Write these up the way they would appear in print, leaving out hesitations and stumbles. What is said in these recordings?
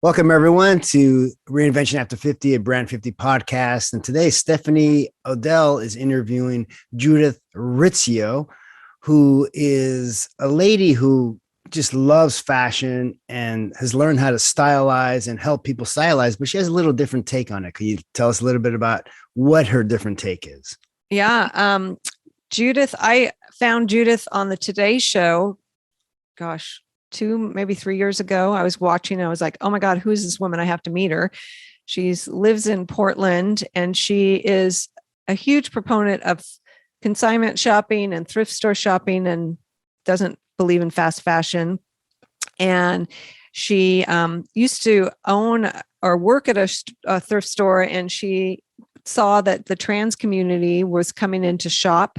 Welcome, everyone, to Reinvention After 50, a Brand 50 podcast. And today, Stephanie Odell is interviewing Judith Rizzio, who is a lady who just loves fashion and has learned how to stylize and help people stylize, but she has a little different take on it. Can you tell us a little bit about what her different take is? Yeah. Judith, I found Judith on the Today Show, gosh, 2, maybe 3 years ago. I was watching, I was like, oh my God, who is this woman? I have to meet her. She lives in Portland, and she is a huge proponent of consignment shopping and thrift store shopping and doesn't believe in fast fashion. And she used to own or work at a thrift store, and she saw that the trans community was coming in to shop,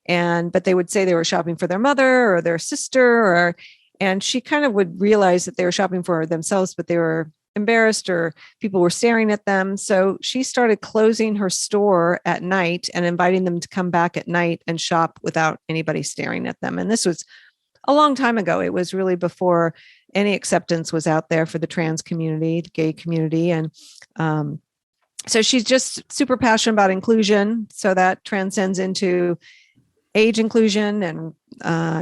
but they would say they were shopping for their mother or their sister, and she kind of would realize that they were shopping for themselves, but they were embarrassed or people were staring at them. So she started closing her store at night and inviting them to come back at night and shop without anybody staring at them. And this was a long time ago. It was really before any acceptance was out there for the trans community, the gay community. And so she's just super passionate about inclusion. So that transcends into age inclusion and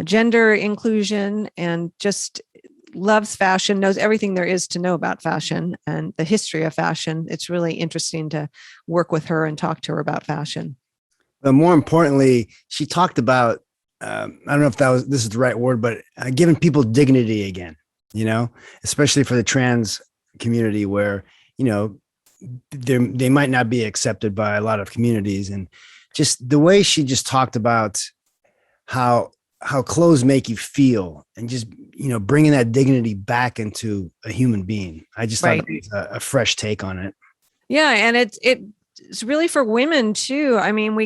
gender inclusion, and just loves fashion, knows everything there is to know about fashion and the history of fashion. It's really interesting to work with her and talk to her about fashion. But more importantly, she talked about, I don't know if this is the right word, but giving people dignity again, especially for the trans community where, they might not be accepted by a lot of communities. And just the way she just talked about how clothes make you feel, and just, bringing that dignity back into a human being. I just thought it was a fresh take on it. Yeah. And it's really for women too. I mean,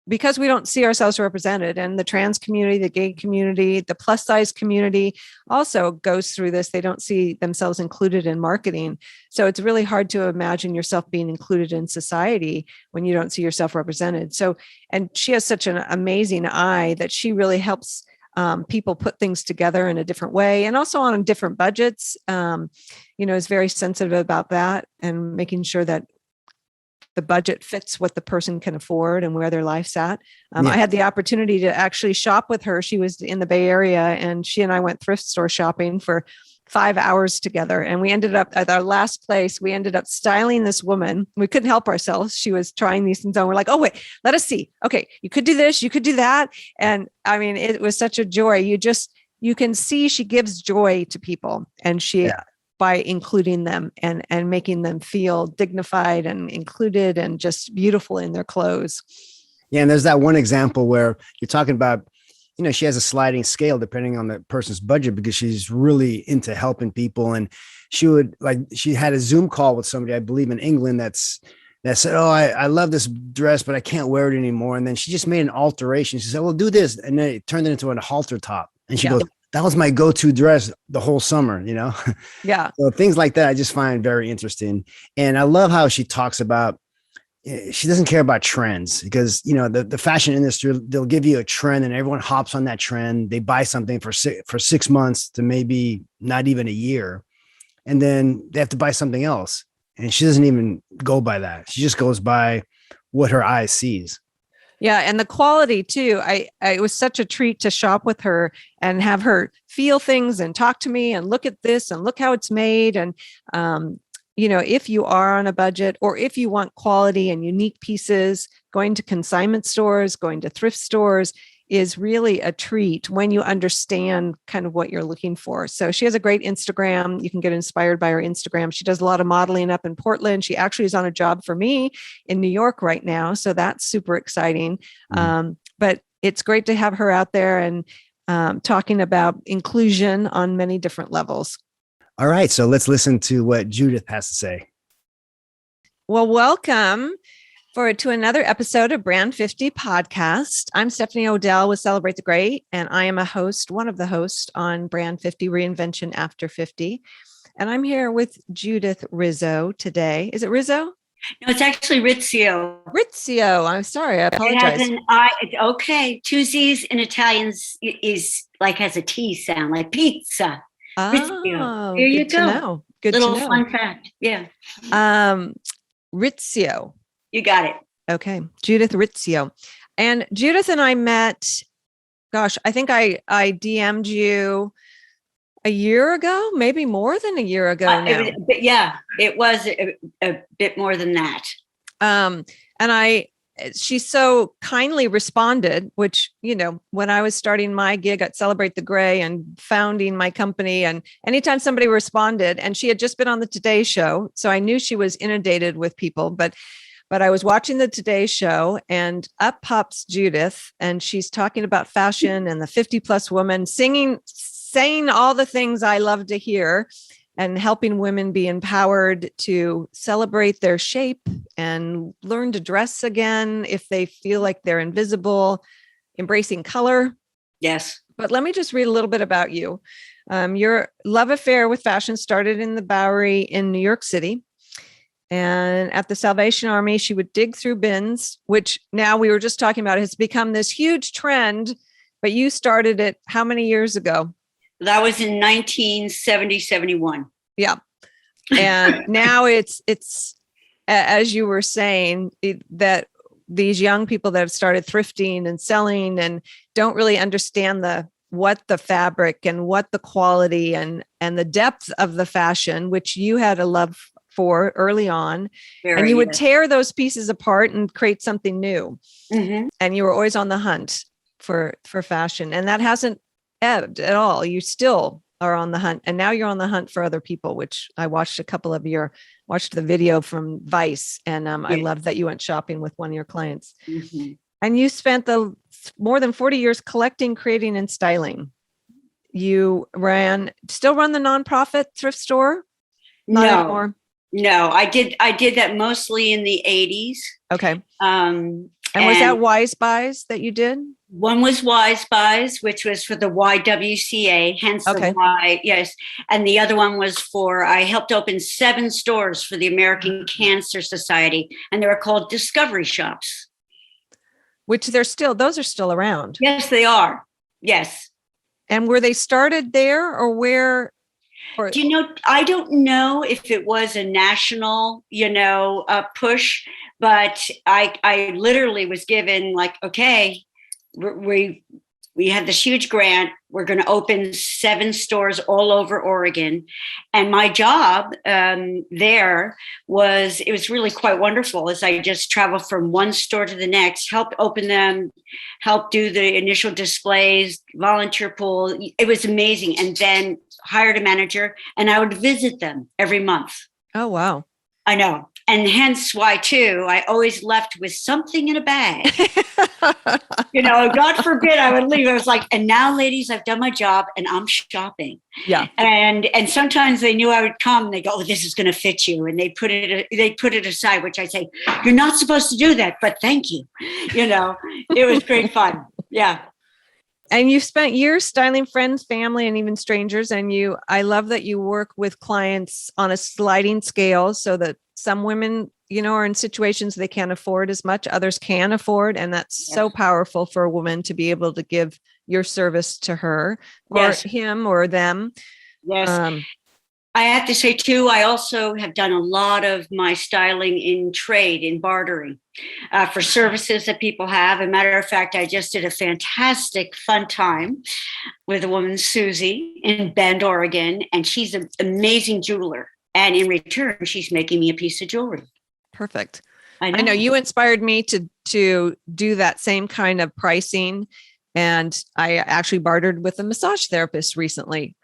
because we don't see ourselves represented, and the trans community, the gay community, the plus size community also goes through this. They don't see themselves included in marketing. So it's really hard to imagine yourself being included in society when you don't see yourself represented. So, and she has such an amazing eye that she really helps people put things together in a different way, and also on different budgets, is very sensitive about that and making sure that the budget fits what the person can afford and where their life's at. I had the opportunity to actually shop with her. She was in the Bay Area, and she and I went thrift store shopping for 5 hours together. And we ended up at our last place, we ended up styling this woman. We couldn't help ourselves. She was trying these things on. We're like, oh, wait, let us see. Okay, you could do this, you could do that. And I mean, it was such a joy. You can see she gives joy to people, and by including them and making them feel dignified and included and just beautiful in their clothes. Yeah. And there's that one example where you're talking about, she has a sliding scale depending on the person's budget, because she's really into helping people. And she had a Zoom call with somebody, I believe in England, that said, oh, I love this dress, but I can't wear it anymore. And then she just made an alteration. She said, well, do this. And then it turned it into a halter top. And she goes, that was my go-to dress the whole summer, Yeah. So things like that, I just find very interesting. And I love how she talks about, she doesn't care about trends, because, the fashion industry, they'll give you a trend and everyone hops on that trend. They buy something for 6 months to maybe not even a year. And then they have to buy something else. And she doesn't even go by that. She just goes by what her eye sees. Yeah. And the quality too. It was such a treat to shop with her and have her feel things and talk to me and look at this and look how it's made. And, if you are on a budget, or if you want quality and unique pieces, going to consignment stores, going to thrift stores is really a treat when you understand kind of what you're looking for. So she has a great Instagram. You can get inspired by her Instagram. She does a lot of modeling up in Portland. She actually is on a job for me in New York right now. So that's super exciting. But it's great to have her out there and talking about inclusion on many different levels. All right. So let's listen to what Judith has to say. Well, welcome to another episode of Brand 50 podcast. I'm Stephanie Odell with Celebrate the Great, and I am one of the hosts on Brand 50 Reinvention After 50. And I'm here with Judith Rizzio today. Is it Rizzio? No, it's actually Rizzio. Rizzio. I'm sorry. I apologize. It has an I. Okay. Two Z's in Italian is like has a T sound, like pizza. Oh, There you good to go. know. Good Little to know. fun fact. Yeah, Rizzio. you got it. Okay. Judith Rizzio. And Judith and I met, gosh, I think I DM'd you a year ago, maybe more than a year ago now. It was a bit more than that. And she so kindly responded, which, when I was starting my gig at Celebrate the Gray and founding my company, and anytime somebody responded, and she had just been on the Today Show, so I knew she was inundated with people, but I was watching the Today Show, and up pops Judith, and she's talking about fashion and the 50 plus woman, saying all the things I love to hear, and helping women be empowered to celebrate their shape and learn to dress again if they feel like they're invisible, embracing color. Yes. But let me just read a little bit about you. Your love affair with fashion started in the Bowery in New York City. And at the Salvation Army, she would dig through bins, which now we were just talking about has become this huge trend. But you started it how many years ago? That was in 1970, 71. Yeah. And now it's as you were saying, that these young people that have started thrifting and selling and don't really understand what the fabric and what the quality and the depth of the fashion, which you had a love for early on. And you would tear those pieces apart and create something new. Mm-hmm. And you were always on the hunt for fashion. And that hasn't ebbed at all. You still are on the hunt, and now you're on the hunt for other people, which I watched watched the video from Vice, and I love that you went shopping with one of your clients. Mm-hmm. And you spent the more than 40 years collecting, creating, and styling. You still run the nonprofit thrift store? Not anymore. No, I did that mostly in the 80s. Okay. And was that Wise Buys that you did? One was Wise Buys, which was for the YWCA, hence the Y, yes. And the other one was I helped open 7 stores for the American Cancer Society, and they were called Discovery Shops. Which those are still around. Yes, they are. Yes. And were they started there or where? I don't know if it was a national, push, but I literally was given okay, we had this huge grant. We're going to open 7 stores all over Oregon. And my job there it was really quite wonderful as I just traveled from one store to the next, helped open them, helped do the initial displays, volunteer pool. It was amazing. And then hired a manager, and I would visit them every month. Oh, wow. I know. And hence why, too, I always left with something in a bag. God forbid I would leave. I was like, and now, ladies, I've done my job and I'm shopping. Yeah. And sometimes they knew I would come and they go, oh, this is going to fit you. And they put it aside, which I say, you're not supposed to do that, but thank you. It was great fun. Yeah. And you've spent years styling friends, family, and even strangers. And I love that you work with clients on a sliding scale so that some women, are in situations they can't afford as much, others can afford. And that's so powerful for a woman to be able to give your service to her or him or them. Yes. I have to say, too, I also have done a lot of my styling in trade, in bartering, for services that people have. As a matter of fact, I just did a fantastic fun time with a woman, Susie, in Bend, Oregon, and she's an amazing jeweler. And in return, she's making me a piece of jewelry. Perfect. I know you inspired me to do that same kind of pricing. And I actually bartered with a massage therapist recently.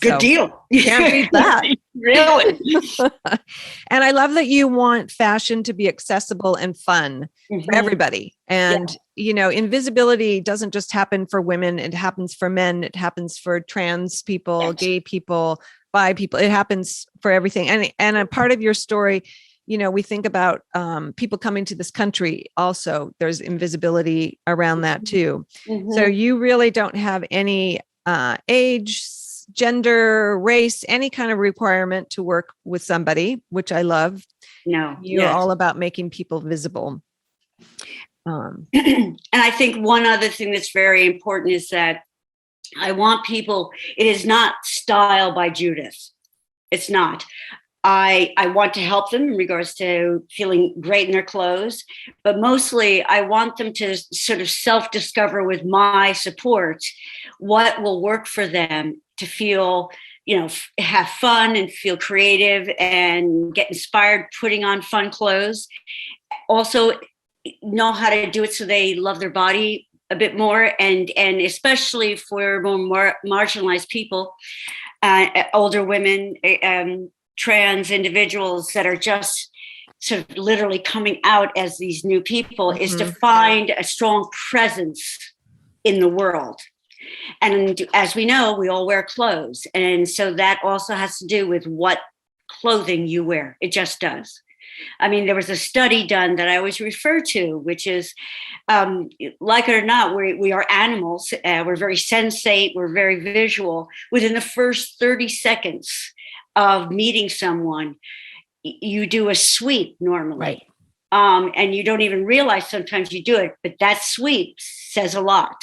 Good deal. Can't beat that. Really. And I love that you want fashion to be accessible and fun for everybody. And, invisibility doesn't just happen for women. It happens for men. It happens for trans people, gay people, bi people. It happens for everything. And a part of your story, we think about people coming to this country. Also, there's invisibility around that too. Mm-hmm. So you really don't have any age, gender, race, any kind of requirement to work with somebody, which I love. No, you're all about making people visible. And I think one other thing that's very important is that I want people, it is not Style by Judith. It's not. I want to help them in regards to feeling great in their clothes, but mostly I want them to sort of self-discover with my support what will work for them to feel, have fun and feel creative and get inspired putting on fun clothes. Also know how to do it so they love their body a bit more, and especially for more marginalized people, older women, trans individuals that are just sort of literally coming out as these new people, is to find a strong presence in the world. And as we know, we all wear clothes. And so that also has to do with what clothing you wear. It just does. I mean, there was a study done that I always refer to, which is, like it or not, we are animals. We're very sensate. We're very visual. Within the first 30 seconds of meeting someone, you do a sweep normally. Right. And you don't even realize sometimes you do it, but that sweep says a lot.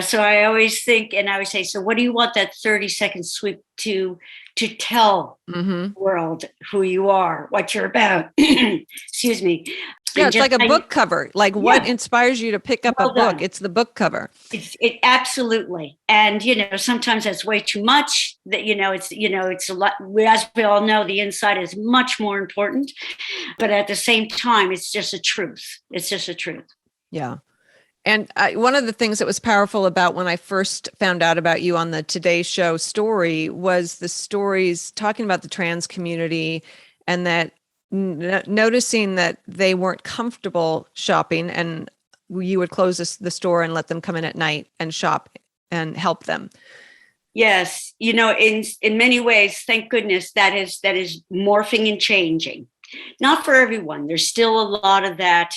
So I always think, and I always say, so what do you want that 30-second sweep to tell the world who you are, what you're about? Excuse me. Yeah, it's like a book cover. Like, what inspires you to pick up a book? It's the book cover. It absolutely. And, sometimes that's way too much. That, it's a lot. As we all know, the inside is much more important. But at the same time, it's just a truth. It's just a truth. Yeah. And one of the things that was powerful about when I first found out about you on the Today Show story was the stories talking about the trans community, and that noticing that they weren't comfortable shopping, and you would close the store and let them come in at night and shop and help them. Yes. In many ways, thank goodness that is morphing and changing. Not for everyone. There's still a lot of that.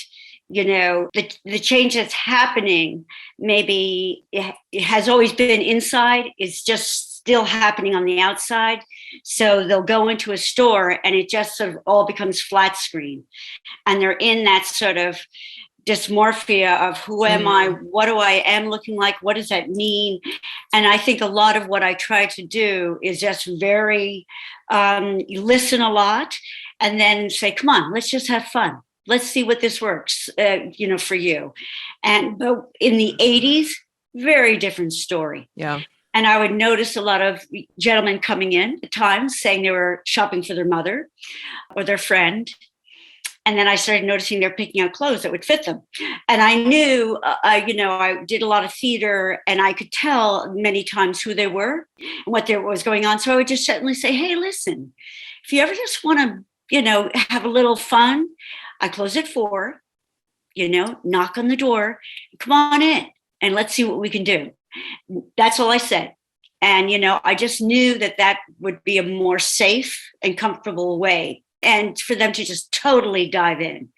The change that's happening, maybe it has always been inside. It's just still happening on the outside. So they'll go into a store and it just sort of all becomes flat screen. And they're in that sort of dysmorphia of who am I? What do I am looking like? What does that mean? And I think a lot of what I try to do is just very, listen a lot and then say, come on, let's just have fun. Let's see what this works, for you. But in the 80s, very different story. Yeah. And I would notice a lot of gentlemen coming in at times saying they were shopping for their mother or their friend. And then I started noticing they're picking out clothes that would fit them. And I knew, I did a lot of theater and I could tell many times who they were and what was going on. So I would just suddenly say, hey, listen, if you ever just want to, have a little fun, I close at 4, knock on the door, come on in and let's see what we can do. That's all I said. And, I just knew that would be a more safe and comfortable way, and for them to just totally dive in.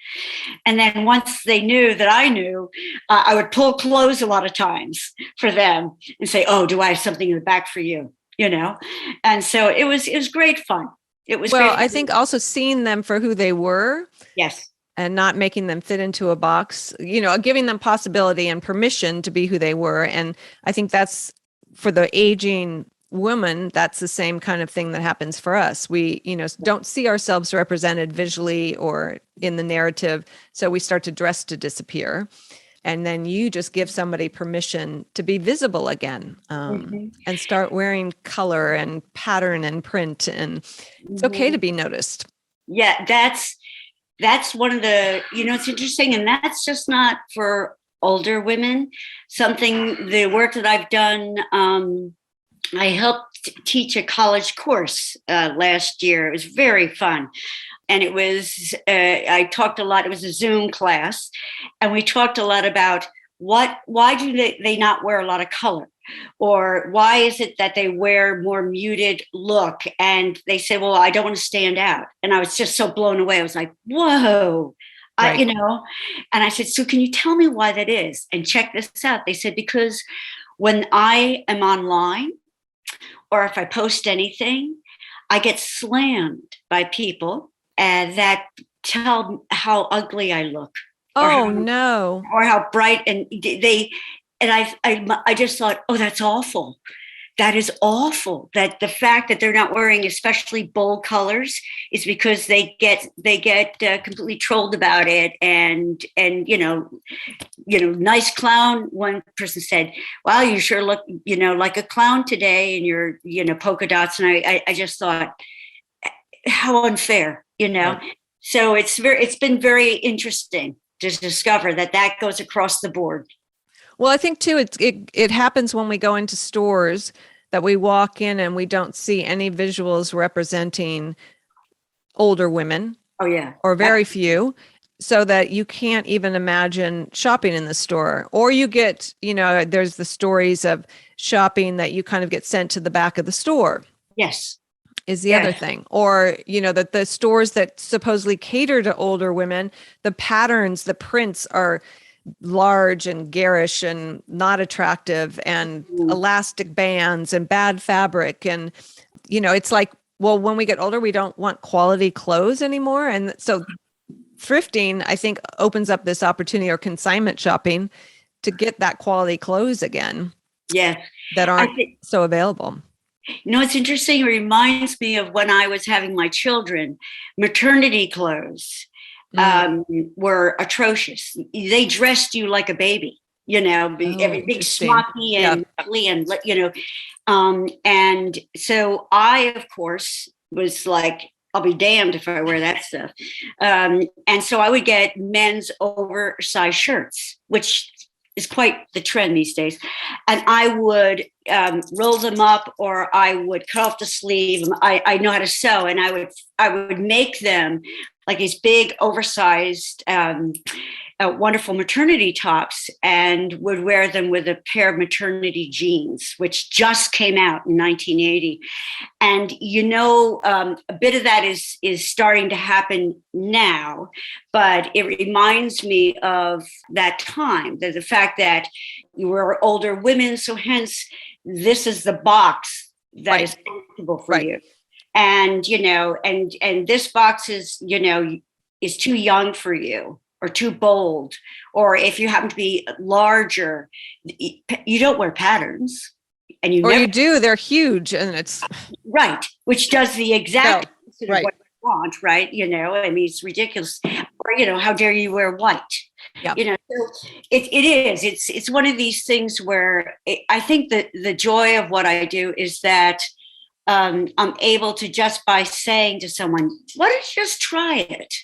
And then once they knew that I knew, I would pull clothes a lot of times for them and say, oh, do I have something in the back for you? And so it was great fun. It was well, great. I think also seeing them for who they were. Yes. And not making them fit into a box, giving them possibility and permission to be who they were. And I think that's, for the aging woman, that's the same kind of thing that happens for us. We, don't see ourselves represented visually or in the narrative. So we start to dress to disappear. And then you just give somebody permission to be visible again, and start wearing color and pattern and print. And it's okay to be noticed. Yeah, that's one of the, it's interesting. And that's just not for older women. The work that I've done, I helped teach a college course last year. It was very fun. And it was, I talked a lot, it was a Zoom class. And we talked a lot about why do they not wear a lot of color? Or why is it that they wear more muted look? And they say, well, I don't want to stand out. And I was just so blown away. I was like, whoa, right. And I said, so can you tell me why that is? And check this out. They said, because when I am online or if I post anything, I get slammed by people that tell how ugly I look. Oh, no. Or how bright. And I just thought, oh, that's awful. That is awful. That the fact that they're not wearing especially bold colors is because they get completely trolled about it. And nice clown. One person said, "Wow, you sure look like a clown today in your polka dots." And I just thought, how unfair, Right. So it's been very interesting to discover that goes across the board. Well, I think too, it happens when we go into stores that we walk in and we don't see any visuals representing older women Oh yeah. or very few, so that you can't even imagine shopping in the store. Or you get, there's the stories of shopping that you kind of get sent to the back of the store. Yes. Is the other thing. Or, that the stores that supposedly cater to older women, the patterns, the prints are large and garish and not attractive, and elastic bands and bad fabric. And, it's like, well, when we get older, we don't want quality clothes anymore. And so thrifting, I think, opens up this opportunity, or consignment shopping, to get that quality clothes again. Yeah. That aren't so available. It's interesting. It reminds me of when I was having my children. Maternity clothes were atrocious. They dressed you like a baby, every big smocky and and so I, of course, was like, I'll be damned if I wear that stuff. And so I would get men's oversized shirts, which is quite the trend these days. And I would roll them up, or I would cut off the sleeve. I know how to sew, and I would make them like these big, oversized, wonderful maternity tops, and would wear them with a pair of maternity jeans, which just came out in 1980. And a bit of that is starting to happen now, but it reminds me of that time, the fact that you were older women, so hence this is the box that is comfortable for you. And and this box is too young for you, or too bold, or if you happen to be larger, you don't wear patterns, and you do, they're huge, and it's right, which does the exact opposite of what you want, right? I mean, it's ridiculous. Or how dare you wear white? Yeah. So it's one of these things where I think that the joy of what I do is that I'm able to, just by saying to someone, why don't you just try it?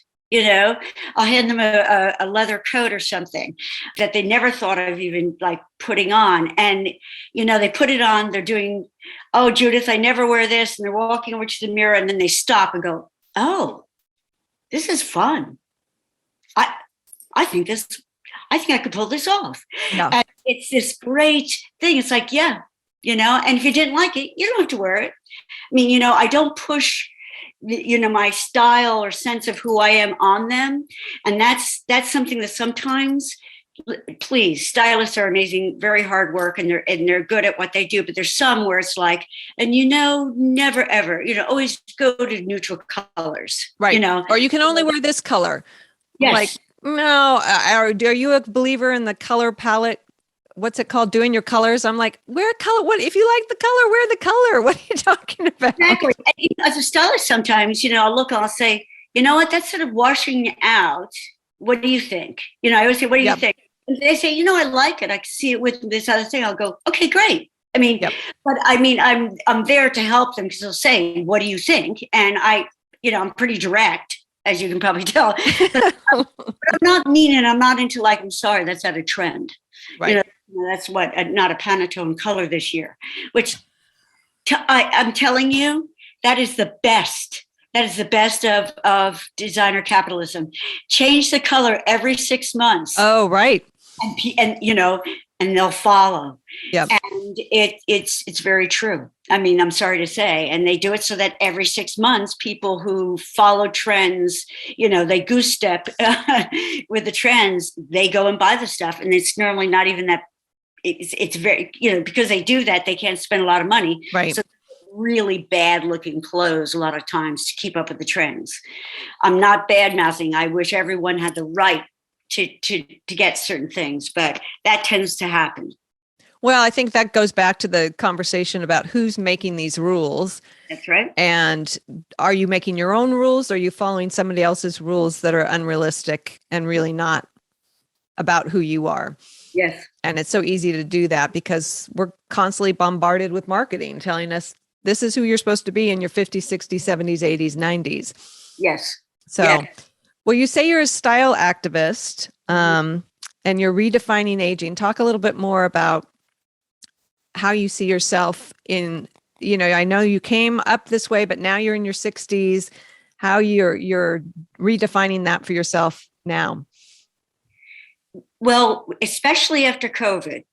I'll hand them a leather coat or something that they never thought of even like putting on. And, they put it on, they're doing, oh, Judith, I never wear this. And they're walking over to the mirror, and then they stop and go, oh, this is fun. I think I could pull this off. Yeah. And it's this great thing. It's like, yeah, and if you didn't like it, you don't have to wear it. I mean, I don't push, my style or sense of who I am on them. And that's something that sometimes, please, stylists are amazing, very hard work, and they're good at what they do. But there's some where it's like, and never ever, always go to neutral colors, right? Or you can only wear this color. Yes. Like, no, are you a believer in the color palette? What's it called? Doing your colors. I'm like, wear color. What if you like the color? Wear the color. What are you talking about? Exactly. And, as a stylist, sometimes I'll look and I'll say, you know what? That's sort of washing out. What do you think? I always say, what do you think? And they say, I like it. I can see it with this other thing. I'll go, okay, great. I mean, but I mean, I'm there to help them, because they'll say, what do you think? And I'm pretty direct, as you can probably tell. But I'm not mean, and I'm not into like, I'm sorry, that's out of trend. Right. That's what, not a Pantone color this year, which I'm telling you, that is the best. That is the best of designer capitalism. Change the color every 6 months. Oh, right. And they'll follow. Yeah. And it's very true. I mean, I'm sorry to say, and they do it so that every 6 months, people who follow trends, they goose step with the trends, they go and buy the stuff. And it's normally not even that. It's very, because they do that, they can't spend a lot of money. Right. So really bad looking clothes a lot of times to keep up with the trends. I'm not bad mouthing. I wish everyone had the right to get certain things, but that tends to happen. Well, I think that goes back to the conversation about who's making these rules. That's right. And are you making your own rules? Or are you following somebody else's rules that are unrealistic and really not about who you are? Yes. And it's so easy to do that because we're constantly bombarded with marketing telling us this is who you're supposed to be in your 50s, 60s, 70s, 80s, 90s. Yes. So, yes. Well, you say you're a style activist and you're redefining aging. Talk a little bit more about how you see yourself in, I know you came up this way, but now you're in your 60s, how you're redefining that for yourself now. Well, especially after COVID,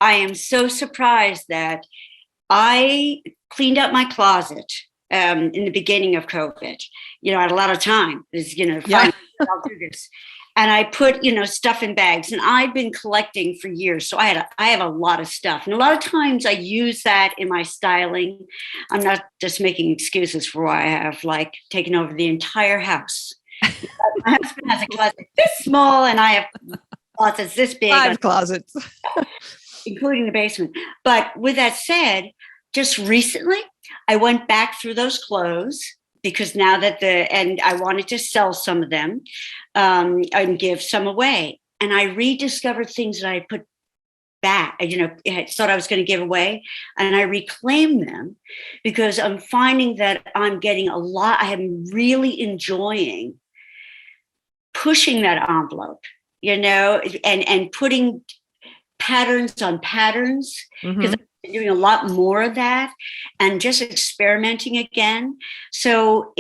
I am so surprised that I cleaned up my closet in the beginning of COVID. I had a lot of time. Finally, I'll do this. And I put, stuff in bags, and I'd been collecting for years. So I have a lot of stuff. And a lot of times I use that in my styling. I'm not just making excuses for why I have taken over the entire house. My husband has a closet this small, and I have closets this big. 5 closets. Including the basement. But with that said, just recently, I went back through those clothes because now that and I wanted to sell some of them and give some away. And I rediscovered things that I put back, I thought I was going to give away, and I reclaimed them because I'm finding that I'm getting I am really enjoying pushing that envelope, and putting patterns on patterns, because I've been doing a lot more of that and just experimenting again. So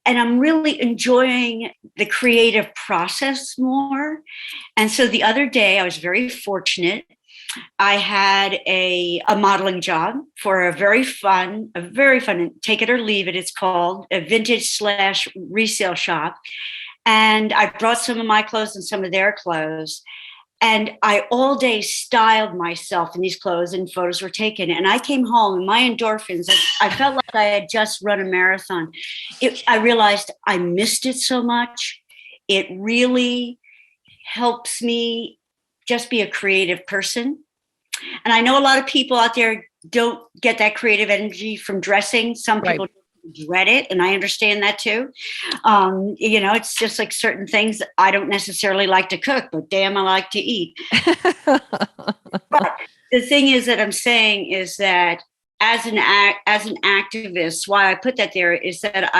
and I'm really enjoying the creative process more. And so the other day I was very fortunate. I had a modeling job for a very fun, take it or leave it. It's called a vintage/resale shop. And I brought some of my clothes and some of their clothes. And I all day styled myself in these clothes, and photos were taken. And I came home and my endorphins, I felt like I had just run a marathon. I realized I missed it so much. It really helps me just be a creative person. And I know a lot of people out there don't get that creative energy from dressing. Some people dread it, and I understand that too. It's just like certain things. I don't necessarily like to cook, but damn, I like to eat. But the thing is that I'm saying is that as an activist, why I put that there is that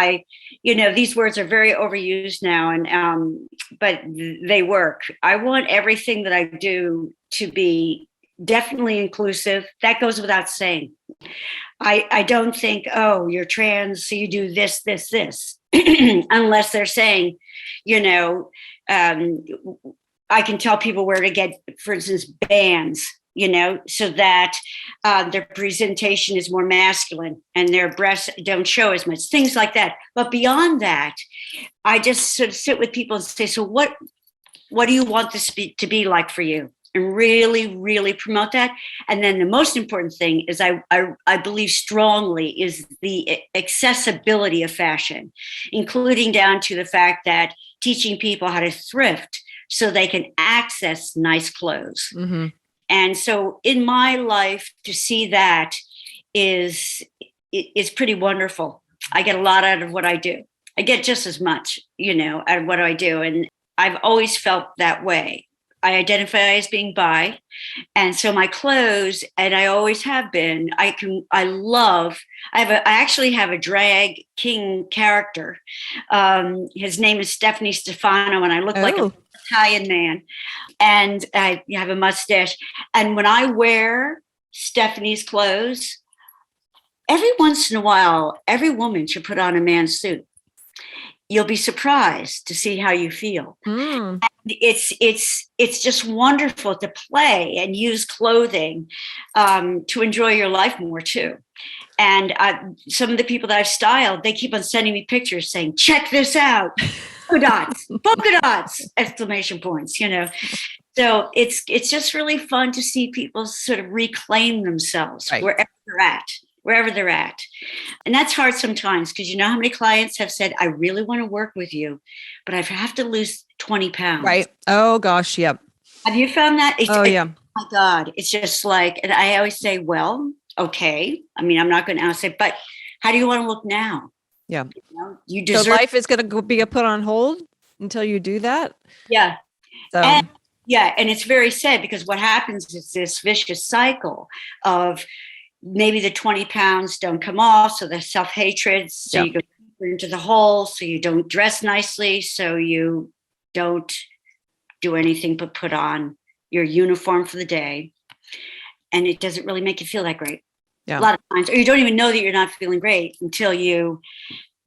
these words are very overused now, and but they work. I want everything that I do to be definitely inclusive. That goes without saying. I don't think, oh, you're trans, so you do this, unless they're saying, I can tell people where to get, for instance, bands, so that their presentation is more masculine and their breasts don't show as much, things like that. But beyond that, I just sort of sit with people and say, so what do you want this to be like for you? And really, really promote that. And then the most important thing is I believe strongly is the accessibility of fashion, including down to the fact that teaching people how to thrift so they can access nice clothes. Mm-hmm. And so in my life, to see that is pretty wonderful. I get a lot out of what I do. I get just as much, out of what I do. And I've always felt that way. I identify as being bi. And so my clothes, and I always have been, I actually have a drag king character. His name is Stephanie Stefano, and I look like an Italian man. And I have a mustache. And when I wear Stephanie's clothes, every once in a while, every woman should put on a man's suit. You'll be surprised to see how you feel. Mm. It's just wonderful to play and use clothing to enjoy your life more too. And some of the people that I've styled, they keep on sending me pictures saying, "Check this out, polka dots!" Exclamation points. So it's just really fun to see people sort of reclaim themselves wherever they're at. And that's hard sometimes because how many clients have said, I really want to work with you, but I have to lose 20 pounds. Right. Oh gosh. Yep. Have you found that? my God, it's just like, and I always say, well, okay. I mean, I'm not going to say, but how do you want to look now? Yeah. You So deserve. life is going to be put on hold until you do that. Yeah. So And yeah, and it's very sad because what happens is this vicious cycle of maybe the 20 pounds don't come off, so the self-hatred, so Yeah. you go deeper into the hole, so you don't dress nicely, so you don't do anything but put on your uniform for the day, and it doesn't really make you feel that great. Yeah. A lot of times, or you don't even know that you're not feeling great until you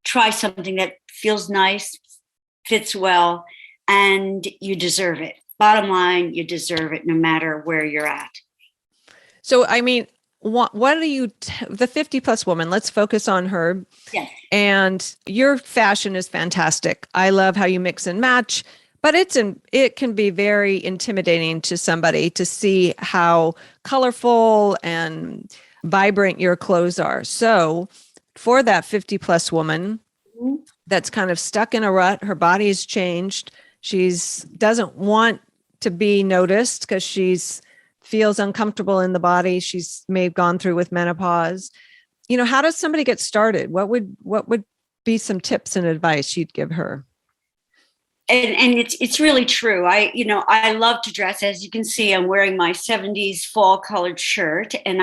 try something that feels nice, fits well, and you deserve it. Bottom line, you deserve it no matter where you're at. So, I mean, what do you, the 50 plus woman, let's focus on her. Yes. And your fashion is fantastic. I love how you mix and match, but it can be very intimidating to somebody to see how colorful and vibrant your clothes are. So for that 50 plus woman that's kind of stuck in a rut, her body has changed. She's doesn't want to be noticed because she's feels uncomfortable in the body. She's may have gone through with menopause. You know, how does somebody get started? What would be some tips and advice you'd give her? And it's really true. I love to dress. As you can see, I'm wearing my 70s fall colored shirt, and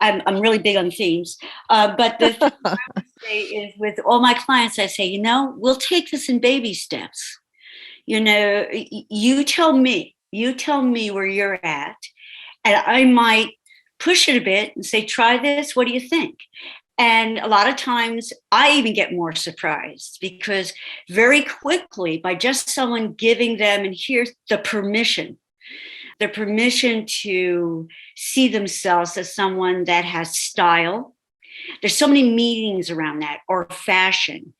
I'm really big on themes. But the thing I would say is, with all my clients, I say, we'll take this in baby steps. You tell me where you're at, and I might push it a bit and say, try this. What do you think? And a lot of times I even get more surprised because very quickly, by just someone giving them, and here's the permission to see themselves as someone that has style. There's so many meanings around that, or fashion,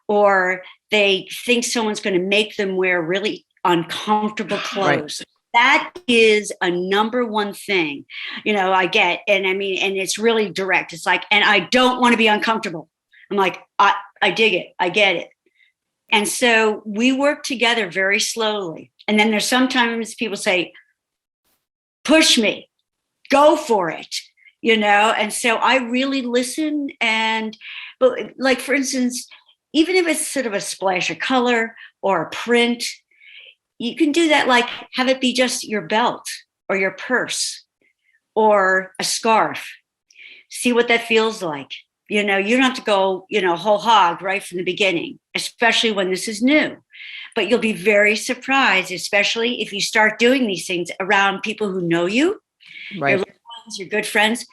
or they think someone's going to make them wear really uncomfortable clothes. Right. That is a number one thing, I get. And I mean, and it's really direct. It's like, and I don't want to be uncomfortable. I'm like, I dig it. I get it. And so we work together very slowly. And then there's sometimes people say, push me, go for it, And so I really listen. But like, for instance, even if it's sort of a splash of color or a print, you can do that, like have it be just your belt or your purse or a scarf. See what that feels like. You don't have to go, whole hog right from the beginning, especially when this is new. But you'll be very surprised, especially if you start doing these things around people who know you, right? Your loved ones, your good friends.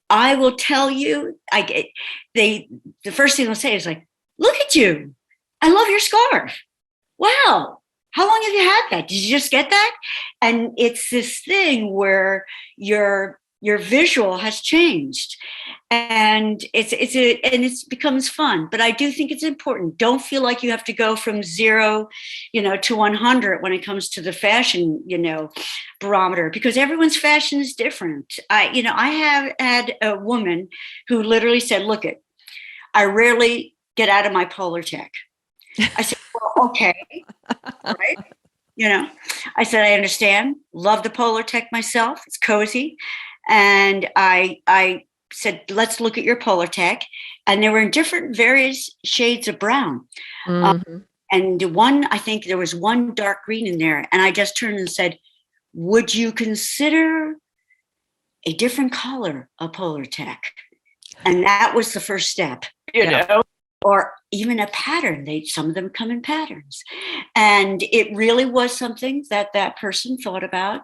I will tell you, the first thing they'll say is like, look at you. I love your scarf. Wow. How long have you had that? Did you just get that? And it's this thing where your visual has changed, and it becomes fun. But I do think it's important. Don't feel like you have to go from 0, to 100 when it comes to the fashion, barometer, because everyone's fashion is different. I have had a woman who literally said, "Look I rarely get out of my Polartec." I said, well, okay, right? I said, I understand. Love the Polartec myself. It's cozy. And I said, let's look at your Polartec. And they were in different various shades of brown. Mm-hmm. And I think there was one dark green in there. And I just turned and said, would you consider a different color of Polartec? And that was the first step, or even a pattern. Some of them come in patterns. And it really was something that person thought about.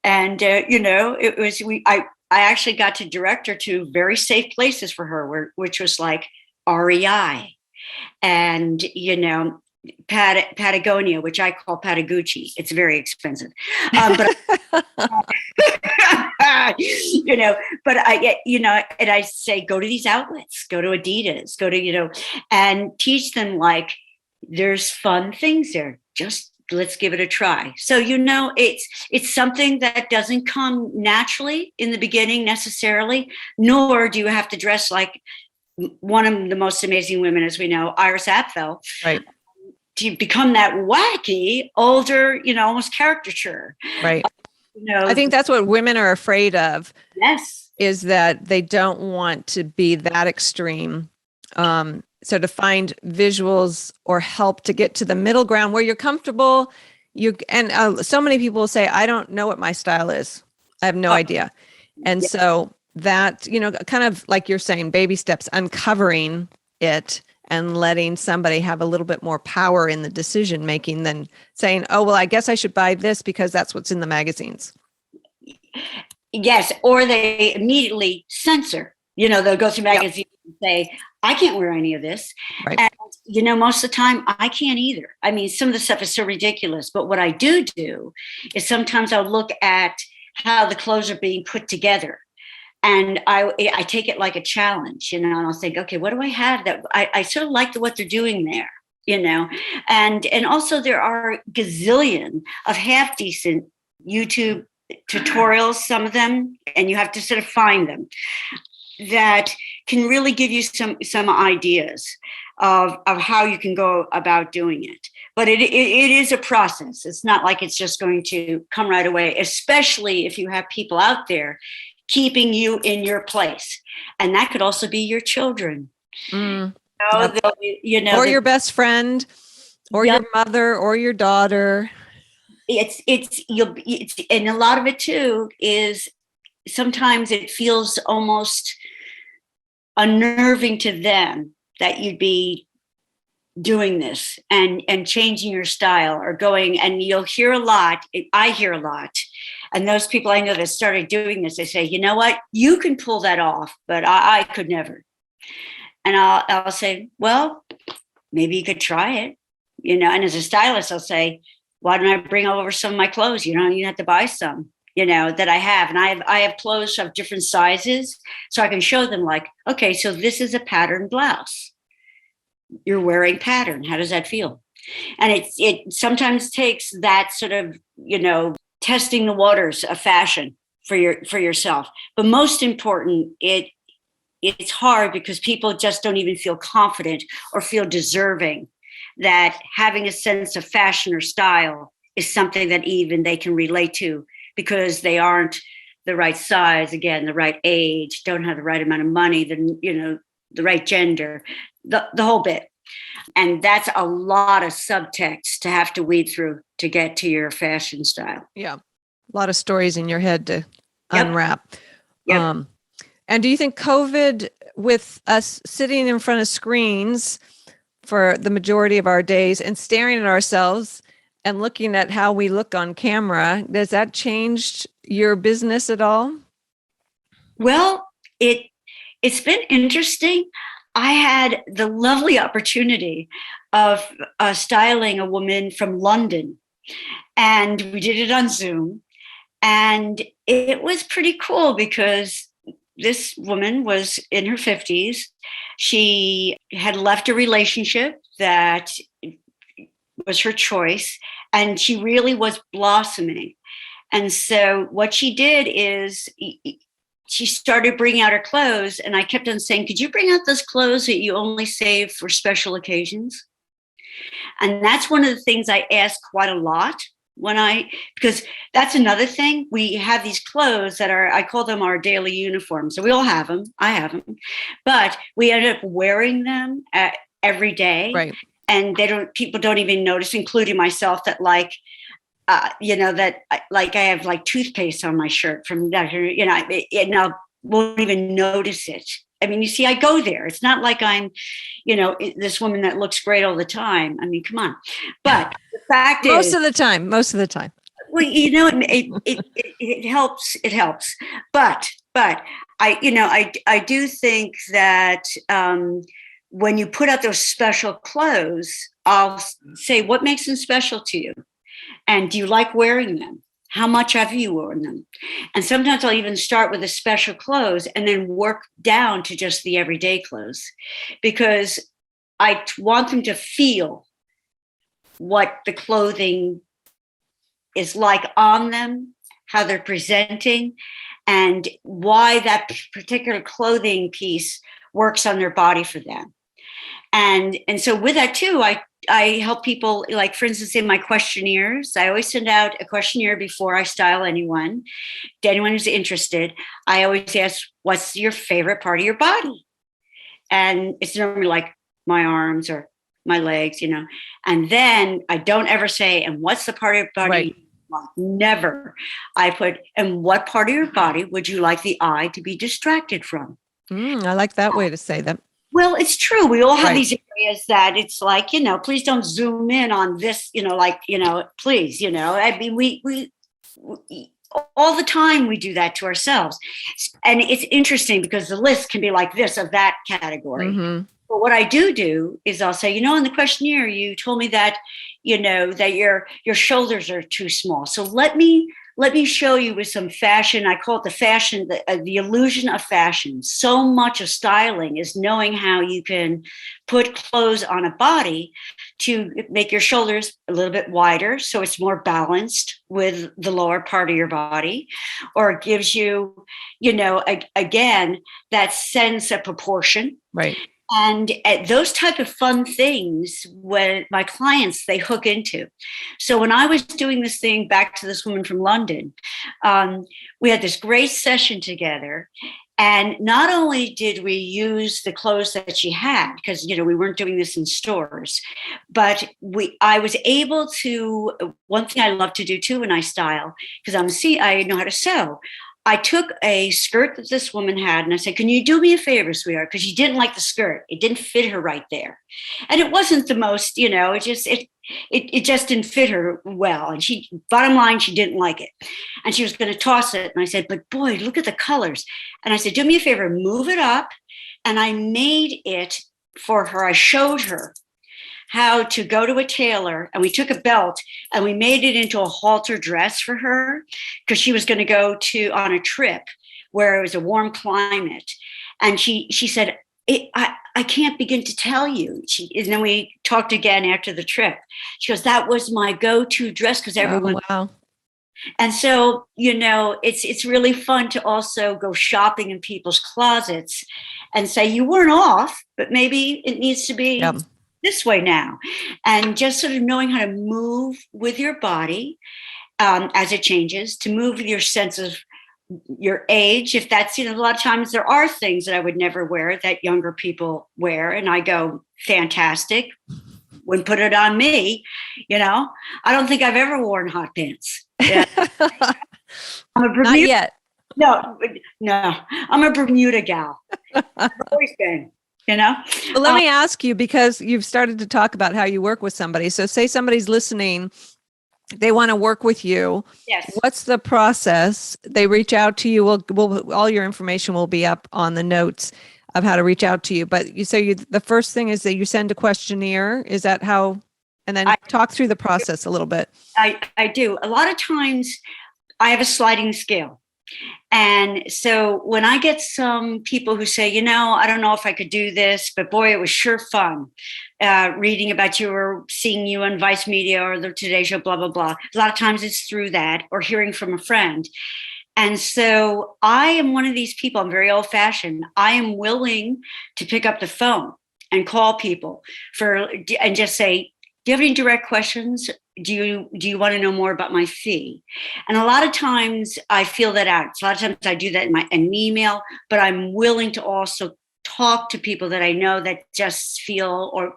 And, it was, I actually got to direct her to very safe places for her, which was like REI and, Patagonia, which I call Patagucci. It's very expensive. But but and I say, go to these outlets, go to Adidas, go to, and teach them, like, there's fun things there. Just let's give it a try. So, it's something that doesn't come naturally in the beginning necessarily, nor do you have to dress like one of the most amazing women, as we know, Iris Apfel. Right. To become that wacky, older, almost caricature. Right. I think that's what women are afraid of. Yes. Is that they don't want to be that extreme. So to find visuals or help to get to the middle ground where you're comfortable, so many people say, I don't know what my style is. I have no idea. And so that, kind of like you're saying, baby steps, uncovering it and letting somebody have a little bit more power in the decision making than saying, oh, well, I guess I should buy this because that's what's in the magazines. Yes, or they immediately censor. They'll go through magazines and say, I can't wear any of this. Right. And, most of the time, I can't either. I mean, some of the stuff is so ridiculous. But what I do is sometimes I'll look at how the clothes are being put together. And I take it like a challenge, and I'll think, okay, what do I have that I sort of like what they're doing there, and also there are gazillion of half decent YouTube tutorials, some of them, and you have to sort of find them that can really give you some ideas of how you can go about doing it. But it is a process. It's not like it's just going to come right away, especially if you have people out there keeping you in your place. And that could also be your children. Or Your best friend, or your mother, or your daughter. And a lot of it too is sometimes it feels almost unnerving to them that you'd be doing this and changing your style or going, and you'll hear a lot. I hear a lot. And those people I know that started doing this, they say, you know what, you can pull that off, but I could never. And I'll say, well, maybe you could try it, and as a stylist, I'll say, why don't I bring over some of my clothes? You have to buy some, that I have. And I have clothes of different sizes. So I can show them like, okay, so this is a pattern blouse. You're wearing pattern. How does that feel? And it sometimes takes that sort of, testing the waters of fashion for yourself. But most important, it's hard because people just don't even feel confident or feel deserving that having a sense of fashion or style is something that even they can relate to because they aren't the right size, again, the right age, don't have the right amount of money, the right gender, the whole bit. And that's a lot of subtext to have to weed through to get to your fashion style. Yeah. A lot of stories in your head to unwrap. Yep. And do you think COVID, with us sitting in front of screens for the majority of our days and staring at ourselves and looking at how we look on camera, does that change your business at all? Well, it's been interesting. I had the lovely opportunity of styling a woman from London, and we did it on Zoom. And it was pretty cool because this woman was in her 50s. She had left a relationship that was her choice, and she really was blossoming. And so what she did is she started bringing out her clothes, and I kept on saying, could you bring out those clothes that you only save for special occasions? And that's one of the things I ask quite a lot because that's another thing. We have these clothes that I call them our daily uniforms. So we all have them. I have them, but we end up wearing them every day. Right. And people don't even notice, including myself, that I have like toothpaste on my shirt from Dr. And I won't even notice it. I mean, you see, I go there. It's not like I'm, this woman that looks great all the time. I mean, come on. But the fact is, most of the time. Well, it helps. It helps. But I do think that when you put out those special clothes, I'll say, what makes them special to you? And do you like wearing them? How much have you worn them? And sometimes I'll even start with the special clothes and then work down to just the everyday clothes, because I want them to feel what the clothing is like on them, how they're presenting, and why that particular clothing piece works on their body for them. And so with that too, I help people, like, for instance, in my questionnaires, I always send out a questionnaire before I style anyone. To anyone who's interested, I always ask, what's your favorite part of your body? And it's normally like my arms or my legs, and then I don't ever say, and what's the part of your body? Right. Never. I put, and what part of your body would you like the eye to be distracted from? I like that way to say that. Well, it's true. We all have Right. these areas that it's like, please don't zoom in on this, please, I mean, we all the time we do that to ourselves. And it's interesting because the list can be like this of that category. Mm-hmm. But what I do is I'll say, in the questionnaire, you told me that, that your shoulders are too small. So let me show you with some fashion. I call it the illusion of fashion. So much of styling is knowing how you can put clothes on a body to make your shoulders a little bit wider, so it's more balanced with the lower part of your body, or it gives you, again, that sense of proportion. Right. And those type of fun things, when my clients, they hook into. So when I was doing this thing, back to this woman from London, we had this great session together. And not only did we use the clothes that she had, because, we weren't doing this in stores, but I was able to, one thing I love to do too when I style, because I know how to sew. I took a skirt that this woman had and I said, can you do me a favor, sweetheart? Because she didn't like the skirt. It didn't fit her right there. And it wasn't the most, it just didn't fit her well. And bottom line, she didn't like it. And she was going to toss it. And I said, but boy, look at the colors. And I said, do me a favor, move it up. And I made it for her. I showed her how to go to a tailor, and we took a belt and we made it into a halter dress for her because she was going to go on a trip where it was a warm climate. And she said, I can't begin to tell you. And then we talked again after the trip. She goes, that was my go-to dress because everyone. Oh, wow. And so, it's really fun to also go shopping in people's closets and say, you weren't off, but maybe it needs to be. Yep. This way now. And just sort of knowing how to move with your body as it changes, to move with your sense of your age. If that's, a lot of times there are things that I would never wear that younger people wear. And I go, fantastic. Wouldn't put it on me. I don't think I've ever worn hot pants. Yeah. I'm a Bermuda. Not yet. No, I'm a Bermuda gal. I've always been. Well, let me ask you, because you've started to talk about how you work with somebody. So say somebody's listening, they want to work with you. Yes. What's the process? They reach out to you. We'll all your information will be up on the notes of how to reach out to you. But the first thing is that you send a questionnaire. Is that how? And then talk through the process a little bit. I do. A lot of times I have a sliding scale. And so when I get some people who say, I don't know if I could do this, but boy, it was sure fun reading about you or seeing you on Vice Media or the Today Show, blah, blah, blah. A lot of times it's through that or hearing from a friend. And so I am one of these people. I'm very old fashioned. I am willing to pick up the phone and call people and just say, do you have any direct questions? Do you want to know more about my fee? And a lot of times I feel that out. So a lot of times I do that in an email, but I'm willing to also talk to people that I know that just feel, or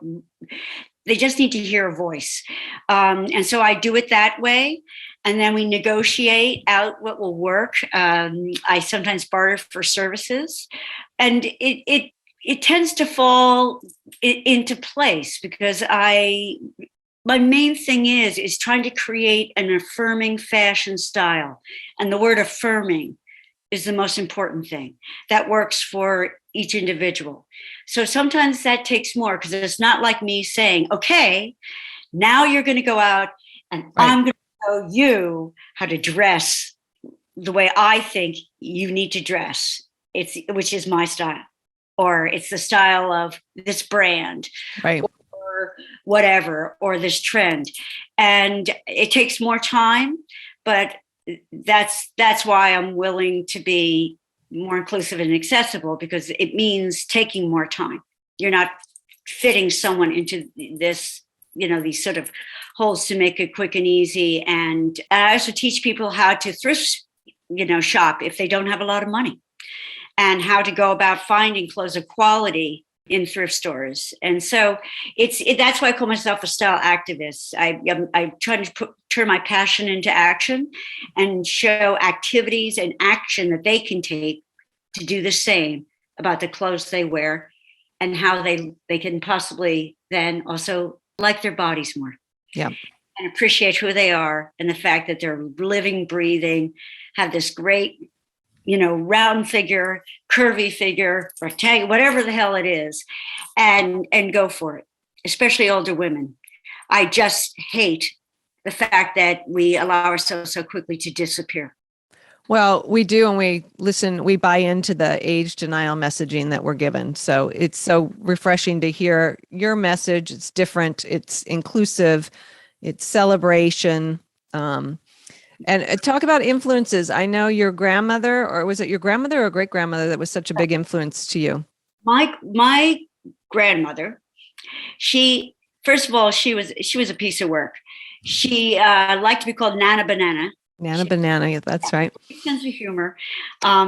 they just need to hear a voice. And so I do it that way. And then we negotiate out what will work. I sometimes barter for services, and it tends to fall into place because my main thing is trying to create an affirming fashion style. And the word affirming is the most important thing that works for each individual. So sometimes that takes more, because it's not like me saying, okay, now you're going to go out and I'm going to show you how to dress the way I think you need to dress, which is my style, or it's the style of this brand. Right. Whatever, or this trend. And it takes more time, but that's why I'm willing to be more inclusive and accessible, because it means taking more time. You're not fitting someone into this, these sort of holes to make it quick and easy. And I also teach people how to thrift, shop if they don't have a lot of money, and how to go about finding clothes of quality in thrift stores. And so that's why I call myself a style activist. I try to turn my passion into action and show activities and action that they can take to do the same about the clothes they wear, and how they can possibly then also like their bodies more. Yeah. And appreciate who they are, and the fact that they're living, breathing, have this great, round figure, curvy figure, rectangle, whatever the hell it is, and go for it, especially older women. I just hate the fact that we allow ourselves so quickly to disappear. Well, we do, and we buy into the age denial messaging that we're given. So it's so refreshing to hear your message. It's different, it's inclusive, it's celebration. And talk about influences. I know your grandmother, or was it your grandmother or great grandmother that was such a big influence to you? My grandmother, first of all, she was a piece of work. She liked to be called Nana Banana. Nana Banana, that's right. Sense of humor.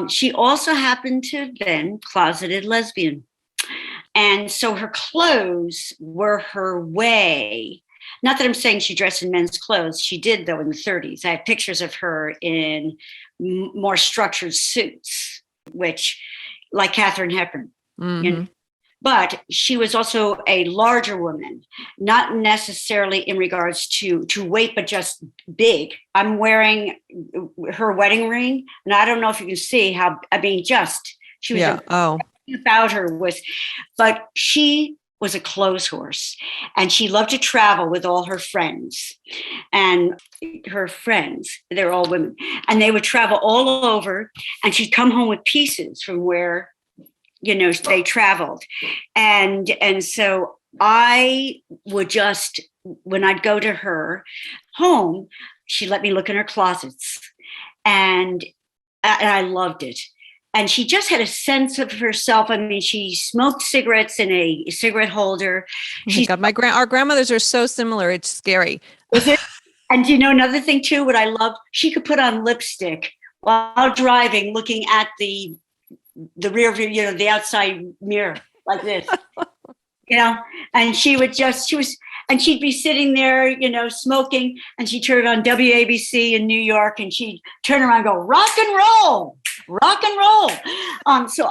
She also happened to have been closeted lesbian. And so her clothes were her way. Not that I'm saying she dressed in men's clothes. She did, though, in the 30s. I have pictures of her in more structured suits, which, like Katharine Hepburn. Mm-hmm. But she was also a larger woman, not necessarily in regards to weight, but just big. I'm wearing her wedding ring, and I don't know if you can see how, she was about her but she was a clothes horse, and she loved to travel with all her friends. And her friends, they're all women, and they would travel all over, and she'd come home with pieces from where they traveled. And so I would just, when I'd go to her home, she let me look in her closets, and I loved it. And she just had a sense of herself. I mean, she smoked cigarettes in a cigarette holder. Our grandmothers are so similar. It's scary. And another thing too, what I loved, she could put on lipstick while driving, looking at the rear view, the outside mirror like this, and she'd be sitting there, smoking, and she'd turn on WABC in New York, and she'd turn around and go, rock and roll. So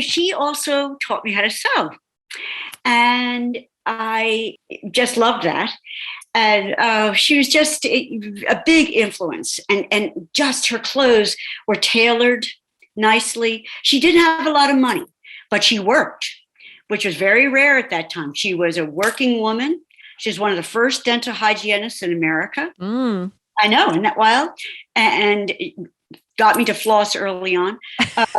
she also taught me how to sew, and I just loved that. And she was just a big influence, and just her clothes were tailored nicely. She didn't have a lot of money, but she worked, which was very rare at that time. She was a working woman. She was one of the first dental hygienists in America. Mm. I know, isn't that wild? And got me to floss early on. But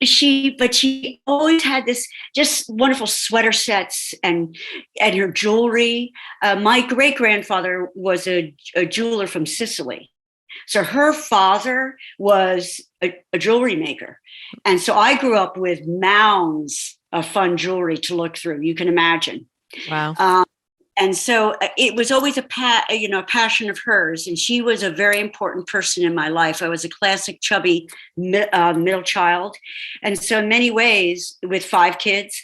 she always had this just wonderful sweater sets and her jewelry. My great grandfather was a jeweler from Sicily. So her father was a jewelry maker. And so I grew up with mounds of fun jewelry to look through. You can imagine. Wow. And so it was always a passion of hers. And she was a very important person in my life. I was a classic chubby middle child. And so in many ways, with 5 kids,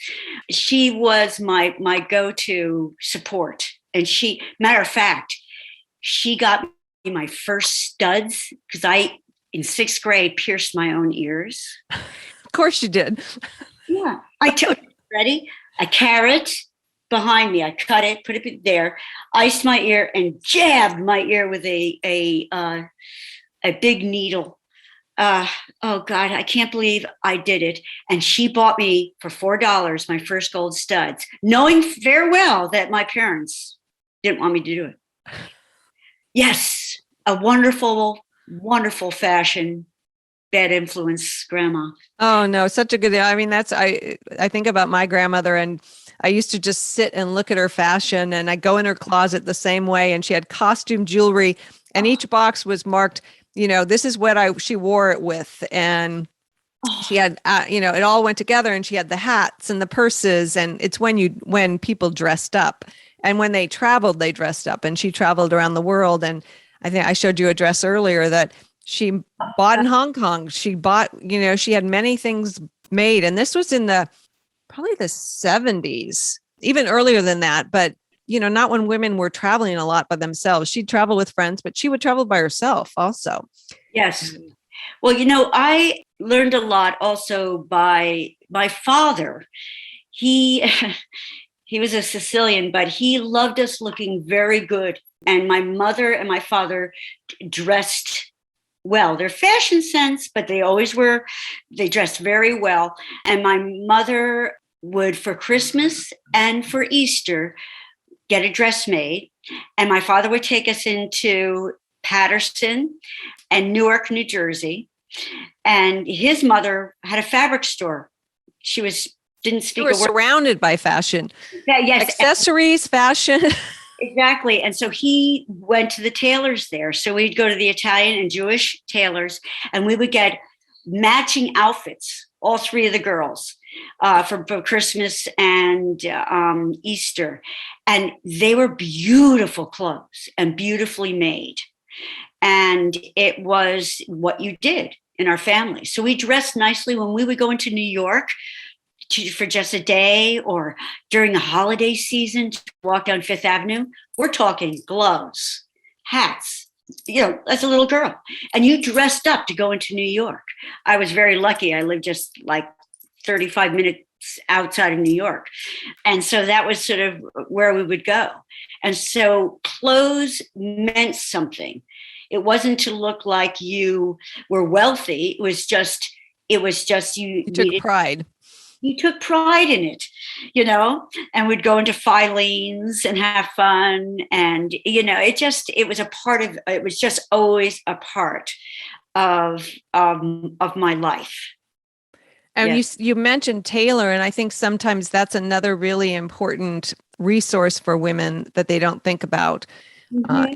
she was my go-to support. And matter of fact, she got me my first studs, because in 6th grade, pierced my own ears. Of course you did. Yeah. I took it, ready? A carrot behind me. I cut it, put it there, iced my ear, and jabbed my ear with a big needle. Oh God, I can't believe I did it. And she bought me for $4 my first gold studs, knowing very well that my parents didn't want me to do it. Yes, a wonderful, wonderful fashion, bad influence grandma. Oh no, such a good. I mean, I think about my grandmother, and I used to just sit and look at her fashion, and I go in her closet the same way. And she had costume jewelry, and each box was marked, this is what she wore it with. And She had, it all went together, and she had the hats and the purses. And it's when people dressed up, and when they traveled, they dressed up, and she traveled around the world. And I think I showed you a dress earlier that she bought in Hong Kong. She bought, she had many things made. And this was in probably the 70s, even earlier than that. But, not when women were traveling a lot by themselves. She'd travel with friends, but she would travel by herself also. Yes. Well, I learned a lot also by my father. He he was a Sicilian, but he loved us looking very good. And my mother and my father dressed well. Their fashion sense, but they dressed very well. And my mother would, for Christmas and for Easter, get a dress made. And my father would take us into Patterson and Newark, New Jersey. And his mother had a fabric store. Didn't speak You were a word. surrounded by fashion. Yes. Accessories, fashion. Exactly. And so he went to the tailors there. So we'd go to the Italian and Jewish tailors, and we would get matching outfits, all three of the girls, for Christmas and Easter. And they were beautiful clothes and beautifully made. And it was what you did in our family. So we dressed nicely when we would go into New York for just a day, or during the holiday season to walk down Fifth Avenue. We're talking gloves, hats, as a little girl. And you dressed up to go into New York. I was very lucky. I lived just like 35 minutes outside of New York. And so that was sort of where we would go. And so clothes meant something. It wasn't to look like you were wealthy. It was just you took pride. You took pride in it, and we'd go into Filene's and have fun. And, it was just always a part of my life. And Yes. you mentioned tailor, and I think sometimes that's another really important resource for women that they don't think about,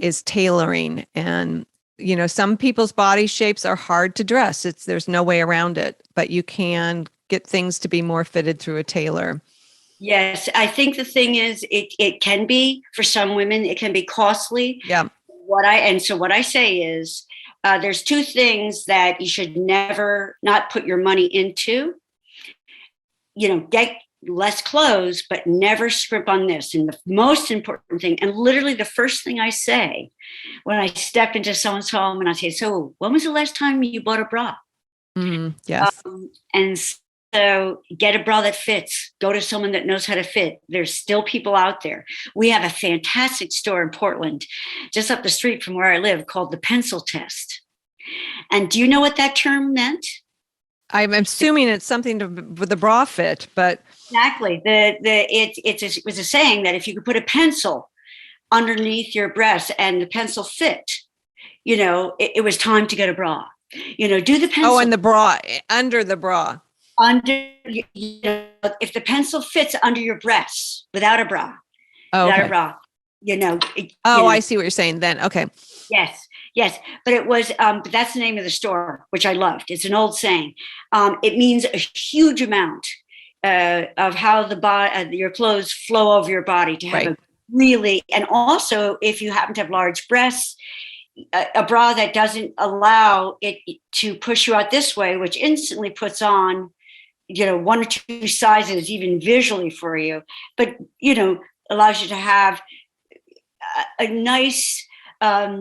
is tailoring. And, some people's body shapes are hard to dress. There's no way around it, but you can get things to be more fitted through a tailor. Yes, I think the thing is, it can be, for some women, it can be costly. Yeah. What I say is, there's two things that you should never not put your money into. Get less clothes, but never scrimp on this. And the most important thing, and literally the first thing I say when I step into someone's home and I say, so when was the last time you bought a bra? Yes. And so get a bra that fits. Go to someone that knows how to fit. There's still people out there. We have a fantastic store in Portland, just up the street from where I live, called the Pencil Test. And do you know what that term meant? I'm assuming it's something with the bra fit, but exactly. It was a saying that if you could put a pencil underneath your breast and the pencil fit, it was time to get a bra. Do the pencil. Oh, and the bra, under the bra. If the pencil fits under your breasts without a bra, okay. a bra, I see what you're saying then. Okay. Yes. But it was, but that's the name of the store, which I loved. It's an old saying. It means a huge amount of how your clothes flow over your body to have and also if you happen to have large breasts, a bra that doesn't allow it to push you out this way, which instantly puts on, one or two sizes, even visually for you, but, allows you to have a nice, how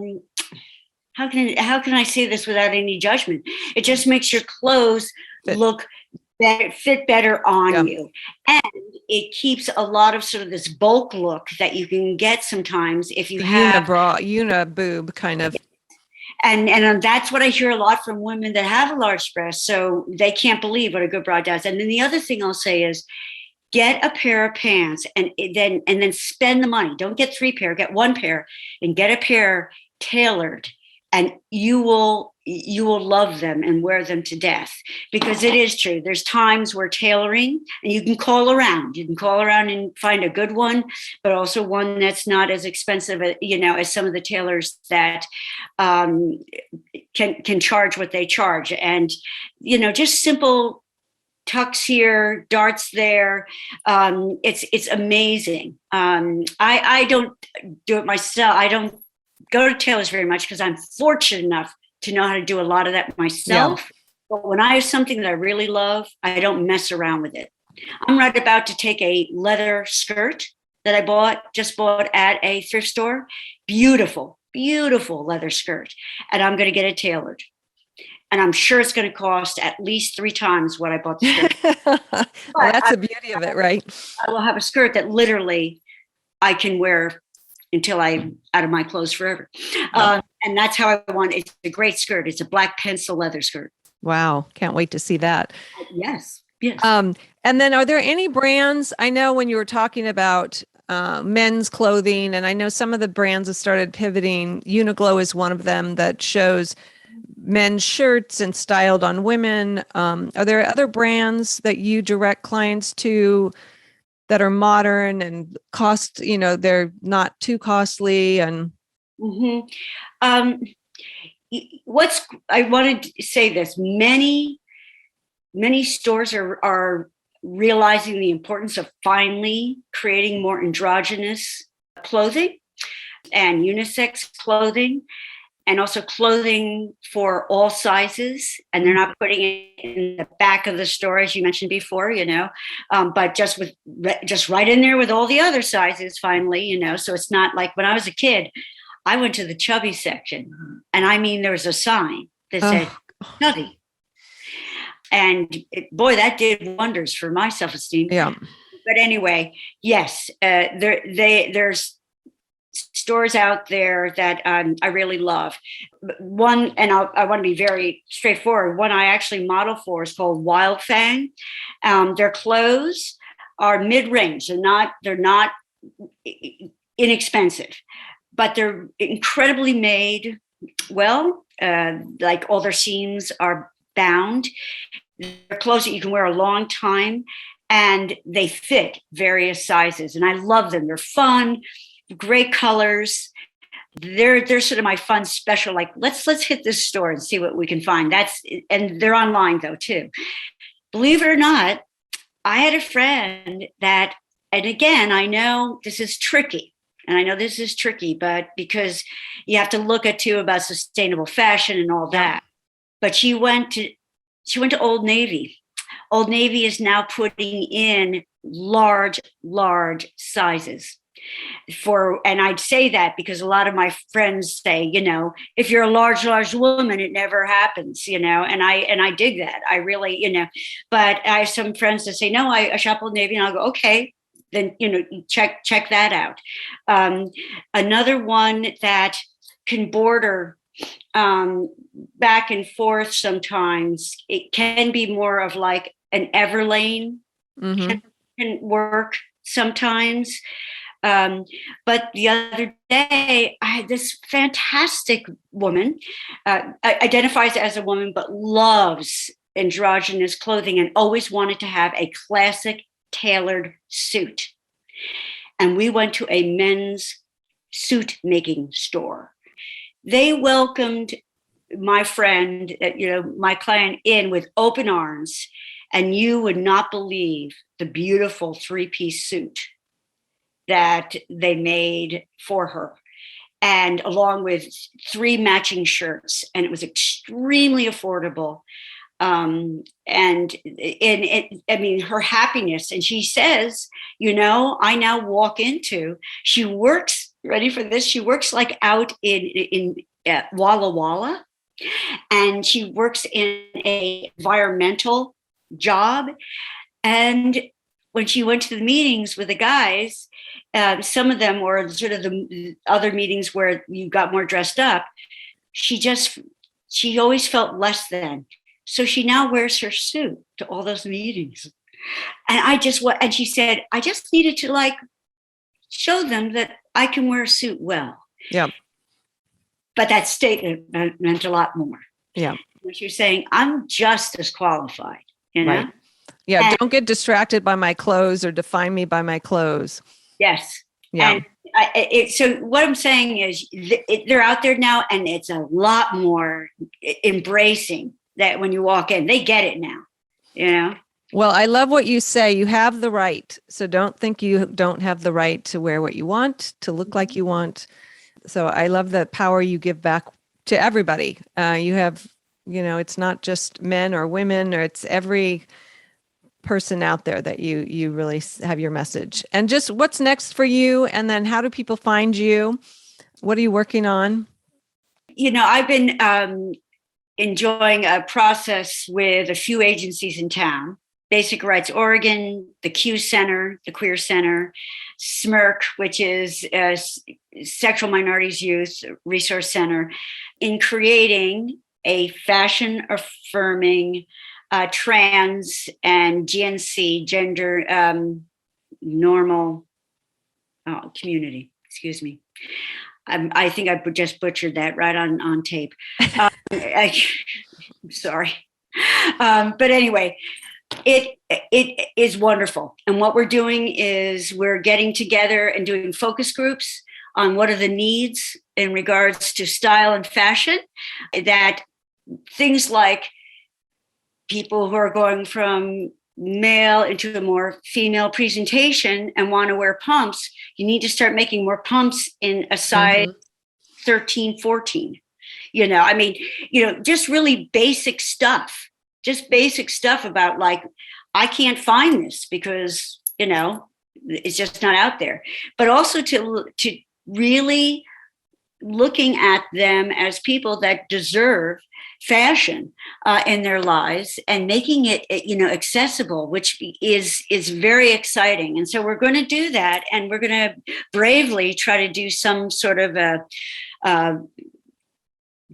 can I say this without any judgment? It just makes your clothes fit better on you. And it keeps a lot of sort of this bulk look that you can get sometimes if you have uniboob kind of. And that's what I hear a lot from women that have a large breast. So they can't believe what a good bra does. And then the other thing I'll say is, get a pair of pants and then spend the money. Don't get 3 pair, get 1 pair and get a pair tailored. And you will you will love them and wear them to death, because it is true. There's times where tailoring, and you can call around. You can call around and find a good one, but also one that's not as expensive, as some of the tailors that can charge what they charge. And, just simple tucks here, darts there. It's amazing. I don't do it myself. I don't go to tailors very much because I'm fortunate enough to know how to do a lot of that myself. Yeah. But when I have something that I really love, I don't mess around with it. I'm right about to take a leather skirt that I just bought at a thrift store. Beautiful, beautiful leather skirt. And I'm going to get it tailored. And I'm sure it's going to cost at least 3 times what I bought the skirt. Well, that's the beauty of it, right? I will have a skirt that literally I can wear until I'm out of my clothes forever. And that's how I want it. It's a great skirt. It's a black pencil leather skirt. Wow. Can't wait to see that. Yes. And then are there any brands, I know when you were talking about men's clothing, and I know some of the brands have started pivoting. Uniqlo is one of them that shows men's shirts and styled on women. Are there other brands that you direct clients to that are modern and cost, they're not too costly? And I wanted to say this, many stores are realizing the importance of finally creating more androgynous clothing and unisex clothing, and also clothing for all sizes. And they're not putting it in the back of the store, as you mentioned before, but just right in there with all the other sizes finally, so it's not like when I was a kid, I went to the chubby section, and I mean, there was a sign that said chubby. And boy, that did wonders for my self-esteem. Yeah. But anyway, yes, there's stores out there that I really love. One, and I want to be very straightforward, one I actually model for is called Wild Fang. Their clothes are mid-range. They're not inexpensive, but they're incredibly made well. Like all their seams are bound. They're clothes that you can wear a long time, and they fit various sizes. And I love them. They're fun, great colors. They're sort of my fun special, like, let's hit this store and see what we can find. And they're online though too. Believe it or not, I had a friend that, and again, I know this is tricky, but because you have to look at too about sustainable fashion and all that. But she went to Old Navy. Old Navy is now putting in large sizes. And I'd say that because a lot of my friends say, if you're a large woman, it never happens, and I dig that. I really, but I have some friends that say, no, I shop Old Navy, and I'll go, okay, then, check that out. Another one that can border back and forth sometimes, it can be more of like an Everlane can work sometimes. But the other day, I had this fantastic woman, identifies as a woman, but loves androgynous clothing and always wanted to have a classic tailored suit. And we went to a men's suit making store. They welcomed my friend, my client, in with open arms, and you would not believe the beautiful 3-piece suit that they made for her, and along with 3 matching shirts, and it was extremely affordable. And her happiness, and she says, I now walk into, she works, ready for this, she works like out in Walla Walla, and she works in a environmental job. And when she went to the meetings with the guys, some of them were sort of the other meetings where you got more dressed up. She always felt less than. So she now wears her suit to all those meetings. And she said, I just needed to show them that I can wear a suit well. Yeah. But that statement meant a lot more. Yeah. Which you're saying, I'm just as qualified, you know? Right. Yeah. And- Don't get distracted by my clothes or define me by my clothes. Yes. Yeah. And so what I'm saying is they're out there now, and it's a lot more embracing that when you walk in, they get it now, you know? Well, I love what you say. You have the right. So don't think you don't have the right to wear what you want, to look like you want. So I love the power you give back to everybody. You have, it's not just men or women, or it's every person out there that you really have your message. And just what's next for you? And then how do people find you? What are you working on? I've been enjoying a process with a few agencies in town. Basic Rights Oregon, the Q Center, the Queer Center, SMIRC, which is Sexual Minorities Youth Resource Center, in creating a fashion affirming trans and GNC gender normal community. Excuse me. I think I just butchered that right on tape. I'm sorry. But anyway, it is wonderful. And what we're doing is we're getting together and doing focus groups on what are the needs in regards to style and fashion, that things like people who are going from male into a more female presentation and want to wear pumps, you need to start making more pumps in a size 13, 14. Just really basic stuff. Just basic stuff about, like, I can't find this because, it's just not out there. But also to really looking at them as people that deserve fashion in their lives and making it, accessible, which is very exciting. And so we're going to do that, and we're going to bravely try to do some sort of a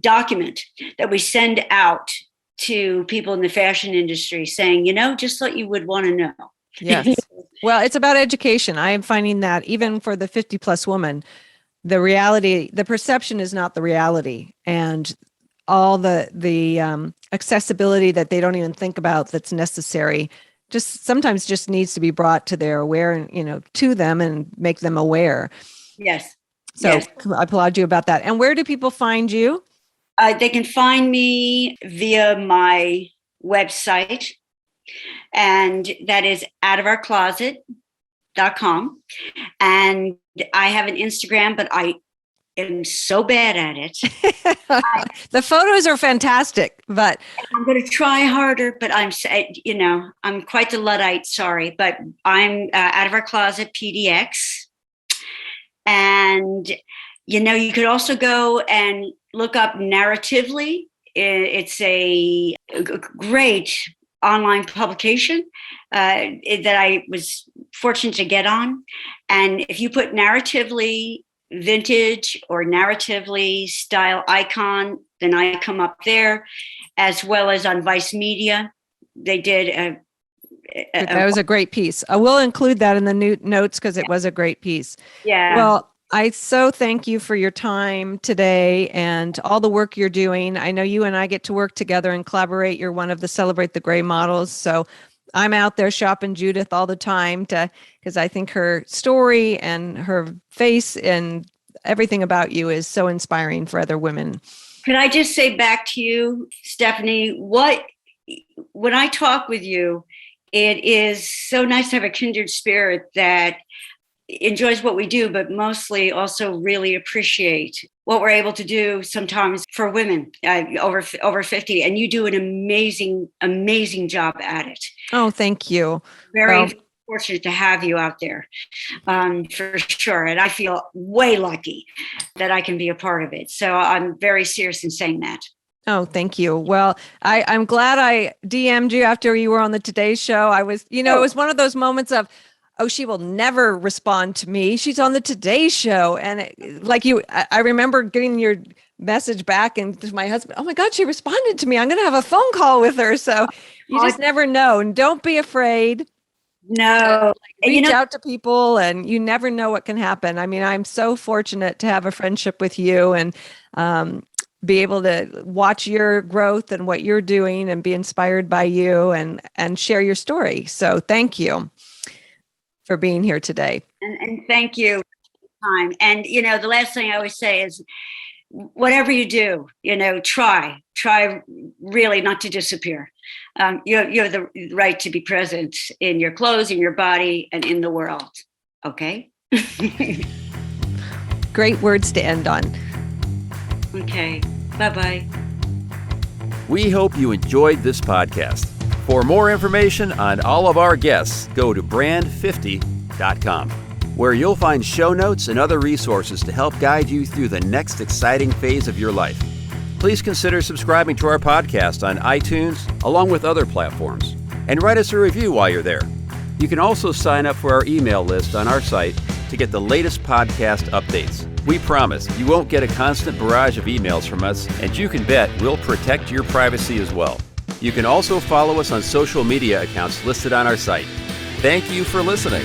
document that we send out to people in the fashion industry saying, just what you would want to know. Yes. Well, it's about education. I am finding that even for the 50 plus woman, the reality, the perception is not the reality. And all the accessibility that they don't even think about that's necessary sometimes just needs to be brought to their aware, to them and make them aware. Yes. So yes. I applaud you about that. And where do people find you? They can find me via my website, and that is outofourcloset.com. And I have an Instagram, but I am so bad at it. The photos are fantastic, but I'm going to try harder, but I'm quite the Luddite, sorry, but I'm Out of Our Closet PDX. And, you could also go and look up Narratively. It's a great online publication that I was fortunate to get on. And if you put Narratively vintage or Narratively style icon, then I come up there, as well as on Vice Media. They did that was a great piece. I will include that in the new notes because it was a great piece. Yeah. Well, I so thank you for your time today and all the work you're doing. I know you and I get to work together and collaborate. You're one of the Celebrate the Gray models. So I'm out there shopping Judith all the time because I think her story and her face and everything about you is so inspiring for other women. Can I just say back to you, Stephanie, when I talk with you, it is so nice to have a kindred spirit that enjoys what we do, but mostly also really appreciate what we're able to do sometimes for women over 50. And you do an amazing job at it. Oh, thank you. Very fortunate to have you out there, for sure. And I feel way lucky that I can be a part of it. So I'm very serious in saying that. Oh, thank you. Well, I'm glad I DM'd you after you were on the Today Show. I was, it was one of those moments of, oh, she will never respond to me. She's on the Today Show. And I remember getting your message back and to my husband, oh my God, she responded to me. I'm going to have a phone call with her. So you just never know. And don't be afraid. No. Reach out to people and you never know what can happen. I mean, I'm so fortunate to have a friendship with you. And be able to watch your growth and what you're doing and be inspired by you and share your story. So thank you for being here today. And thank you. And, the last thing I always say is, whatever you do, try really not to disappear. You have the right to be present in your clothes, in your body, and in the world. Okay. Great words to end on. Okay. Bye-bye. We hope you enjoyed this podcast. For more information on all of our guests, go to brand50.com, where you'll find show notes and other resources to help guide you through the next exciting phase of your life. Please consider subscribing to our podcast on iTunes, along with other platforms, and write us a review while you're there. You can also sign up for our email list on our site to get the latest podcast updates. We promise you won't get a constant barrage of emails from us, and you can bet we'll protect your privacy as well. You can also follow us on social media accounts listed on our site. Thank you for listening.